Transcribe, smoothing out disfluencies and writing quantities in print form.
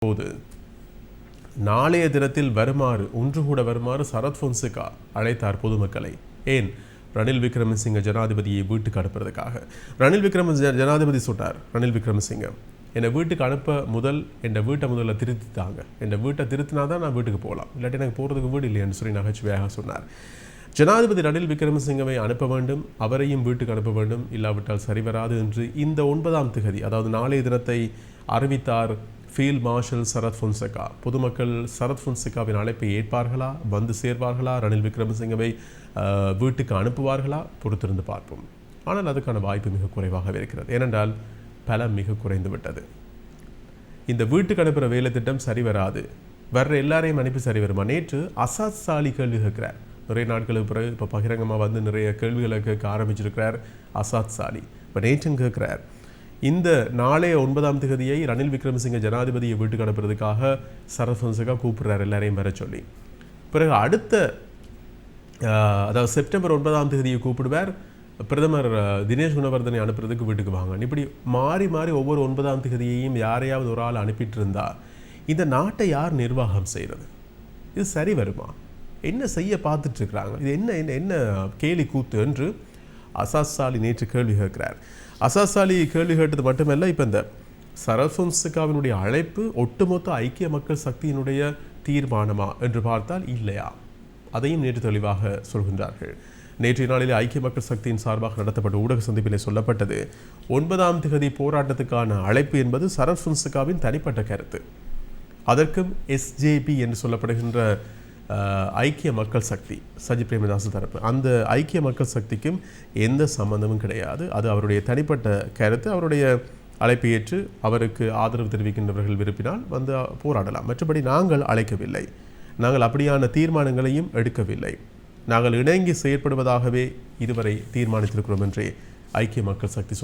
போது நாளைய தினத்தில் வருமாறு ஒன்று கூட வருமாறு சரத் பொன்சேகா அழைத்தார் பொதுமக்களை. ஏன்? ரணில் விக்ரமசிங்க ஜனாதிபதியை வீட்டுக்கு அனுப்புறதுக்காக. ரணில் ஜனாதிபதி சொன்னார், ரணில் விக்ரமசிங்க என்னை வீட்டுக்கு அனுப்ப என் வீட்டை முதல்ல திருத்தித்தாங்க, என் வீட்டை திருத்தினா தான் நான் வீட்டுக்கு போகலாம், இல்லாட்டி எனக்கு போகிறதுக்கு வீடு இல்லைன்னு சொல்லி நகைச்சுவையாக சொன்னார். ஜனாதிபதி ரணில் விக்ரமசிங்கவை அனுப்ப வேண்டும், அவரையும் வீட்டுக்கு அனுப்ப வேண்டும், இல்லாவிட்டால் சரிவராது என்று இந்த 9ஆம் திகதி, அதாவது நாளைய தினத்தை அறிவித்தார் ஃபீல்ட் மார்ஷல் சரத் பொன்சேகா. பொதுமக்கள் சரத் பொன்சேகாவின் அழைப்பை ஏற்பார்களா, வந்து சேர்வார்களா, ரணில் விக்ரமசிங்கவை வீட்டுக்கு அனுப்புவார்களா? பொறுத்திருந்து பார்ப்போம். ஆனால் அதுக்கான வாய்ப்பு மிக குறைவாகவே இருக்கிறது. ஏனென்றால் பலம் மிக குறைந்து விட்டது. இந்த வீட்டுக்கு அனுப்புகிற வேலை திட்டம் சரி வராது, வர்ற எல்லாரையும் அனுப்பி சரி வருமா? நேற்று அசாத் சாலி கேள்வி கேட்கிறார். நிறைய நாட்களுக்கு பிறகு இப்போ பகிரங்கமாக வந்து நிறைய கேள்விகளை கேட்க ஆரம்பிச்சிருக்கிறார் அசாத் சாலி. இப்போ நேற்றும் கேட்குறார், இந்த நாளைய 9ஆம் திகதியை ரணில் விக்ரமசிங்க ஜனாதிபதியை வீட்டுக்கு அனுப்புறதுக்காக சரத் பொன்சேகா கூப்பிடுறார் எல்லாரையும் வர சொல்லி. பிறகு அடுத்த அதாவது செப்டம்பர் 9ஆம் திகதியை கூப்பிடுவார், பிரதமர் தினேஷ் குணவர்தனை அனுப்புறதுக்கு வீட்டுக்கு வாங்க. இப்படி மாறி மாறி ஒவ்வொரு 9ஆம் திகதியையும் யாரையாவது ஒரு ஆள் அனுப்பிட்டு இருந்தா இந்த நாட்டை யார் நிர்வாகம் செய்கிறது? இது சரி வருமா? என்ன செய்ய பார்த்துட்டு இருக்கிறாங்க? இது என்ன கேலி கூத்து என்று அசாத் சாலி நேற்று கேள்வி கேட்கிறார். அசாத் சாலி கேள்வி கேட்டது மட்டுமல்ல, இப்போ இந்த சரத் பொன்சேகாவினுடைய அழைப்பு ஒட்டுமொத்த ஐக்கிய மக்கள் சக்தியினுடைய தீர்மானமா என்று பார்த்தால் இல்லையா? அதையும் நேற்று தெளிவாக சொல்கின்றார்கள். நேற்றைய நாளில் ஐக்கிய மக்கள் சக்தியின் சார்பாக நடத்தப்பட்ட ஊடக சந்திப்பிலே சொல்லப்பட்டது, 9ஆம் திகதி போராட்டத்துக்கான அழைப்பு என்பது சரத் பொன்சேகாவின் தனிப்பட்ட கருத்து. அதற்கும் எஸ்ஜேபி என்று சொல்லப்படுகின்ற ஐக்கிய மக்கள் சக்தி, சஜித் பிரேமதாச தரப்பு, அந்த ஐக்கிய மக்கள் சக்திக்கும் எந்த சம்பந்தமும் கிடையாது. அது அவருடைய தனிப்பட்ட கருத்து. அவருடைய அழைப்பை ஏற்று அவருக்கு ஆதரவு தெரிவிக்கின்றவர்கள் விரும்பினால் வந்து போராடலாம். மற்றபடி நாங்கள் அழைக்கவில்லை, நாங்கள் அப்படியான தீர்மானங்களையும் எடுக்கவில்லை. நாங்கள் இணங்கி செயற்படுவதாகவே இதுவரை தீர்மானித்திருக்கிறோம் என்றே ஐக்கிய மக்கள் சக்தி